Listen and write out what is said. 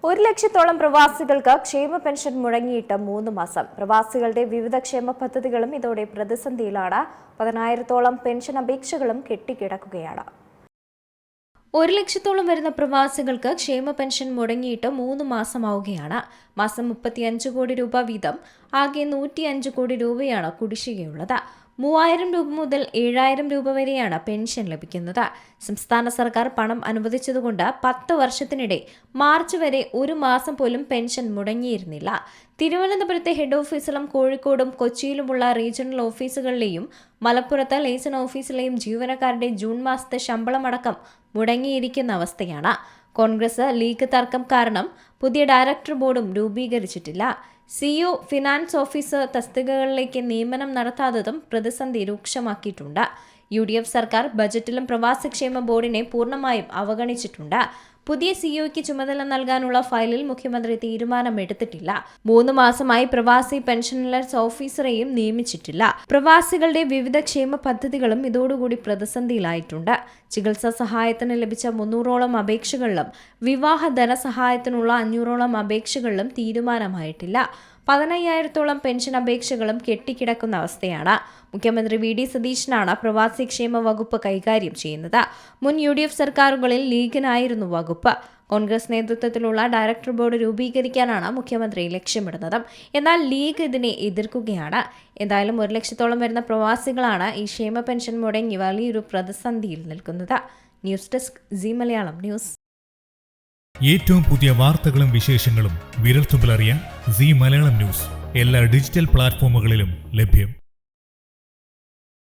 1 ലക്ഷത്തോളം പ്രവാസികൾക്ക് ക്ഷേമ പെൻഷൻ മുടങ്ങിയിട്ട് 3 മാസം. പ്രവാസികളുടെ വിവിധ ക്ഷേമ പദ്ധതികളും ഇതോടെ പ്രതിസന്ധിയിലാണ്. 10,000-ഓളം പെൻഷൻ അപേക്ഷകളും കെട്ടിക്കിടക്കുകയാണ്. 1 ലക്ഷത്തോളം വരുന്ന പ്രവാസികൾക്ക് ക്ഷേമ പെൻഷൻ മുടങ്ങിയിട്ട് 3 മാസമാവുകയാണ്. മാസം 35 കോടി രൂപ വീതം ആകെ 105 കോടി രൂപയാണ് കുടിശ്ശികയുള്ളത്. 3,000 രൂപ മുതൽ 7,000 രൂപ വരെയാണ് പെൻഷൻ ലഭിക്കുന്നത്. സംസ്ഥാന സർക്കാർ പണം അനുവദിച്ചതുകൊണ്ട് 10 വർഷത്തിനിടെ മാർച്ച് വരെ 1 മാസം പോലും പെൻഷൻ മുടങ്ങിയിരുന്നില്ല. തിരുവനന്തപുരത്തെ ഹെഡ് ഓഫീസിലും കോഴിക്കോടും കൊച്ചിയിലുമുള്ള റീജിയണൽ ഓഫീസുകളിലെയും മലപ്പുറത്ത് ലേസൺ ഓഫീസിലെയും ജീവനക്കാരുടെ ജൂൺ മാസത്തെ ശമ്പളമടക്കം മുടങ്ങിയിരിക്കുന്ന അവസ്ഥയാണ്. കോൺഗ്രസ് ലീഗ് തർക്കം കാരണം പുതിയ ഡയറക്ടർ ബോർഡും രൂപീകരിച്ചിട്ടില്ല. സിഇഒ, ഫിനാൻസ് ഓഫീസർ തസ്തികകളിലേക്ക് നിയമനം നടത്താത്തതും പ്രതിസന്ധി രൂക്ഷമാക്കിയിട്ടുണ്ട്. UDF സർക്കാർ ബജറ്റിലും പ്രവാസിക്ഷേമ ബോർഡിനെ പൂർണ്ണമായും അവഗണിച്ചിട്ടുണ്ട്. പുതിയ സിഇഒയ്ക്ക് ചുമതല നൽകാനുള്ള ഫയലിൽ മുഖ്യമന്ത്രി തീരുമാനമെടുത്തിട്ടില്ല. 3 മാസമായി പ്രവാസി പെൻഷനേഴ്സ് ഓഫീസറെയും നിയമിച്ചിട്ടില്ല. പ്രവാസികളുടെ വിവിധ ക്ഷേമ പദ്ധതികളും ഇതോടുകൂടി പ്രതിസന്ധിയിലായിട്ടുണ്ട്. ചികിത്സാ സഹായത്തിന് ലഭിച്ച 300ഓളം അപേക്ഷകളിലും വിവാഹ ധനസഹായത്തിനുള്ള 500ഓളം അപേക്ഷകളിലും തീരുമാനമായിട്ടില്ല. 15,000-ഓളം പെൻഷൻ അപേക്ഷകളും കെട്ടിക്കിടക്കുന്ന അവസ്ഥയാണ്. മുഖ്യമന്ത്രി VD സതീശനാണ് പ്രവാസി ക്ഷേമ വകുപ്പ് കൈകാര്യം ചെയ്യുന്നത്. മുൻ UDF സർക്കാരുകളിൽ ലീഗിനായിരുന്നു വകുപ്പ്. കോൺഗ്രസ് നേതൃത്വത്തിലുള്ള ഡയറക്ടർ ബോർഡ് രൂപീകരിക്കാനാണ് മുഖ്യമന്ത്രി ലക്ഷ്യമിടുന്നത്. എന്നാൽ ലീഗ് ഇതിനെ എതിർക്കുകയാണ്. എന്തായാലും 1 ലക്ഷത്തോളം വരുന്ന പ്രവാസികളാണ് ഈ ക്ഷേമ പെൻഷൻ മുടങ്ങി വലിയൊരു പ്രതിസന്ധിയിൽ നിൽക്കുന്നത്. News desk C Malayalam news. ഏറ്റവും പുതിയ വാർത്തകളും വിശേഷങ്ങളും വിരൽത്തുമ്പിലറിയാൻ സി മലയാളം ന്യൂസ് എല്ലാ ഡിജിറ്റൽ പ്ലാറ്റ്ഫോമുകളിലും ലഭ്യം.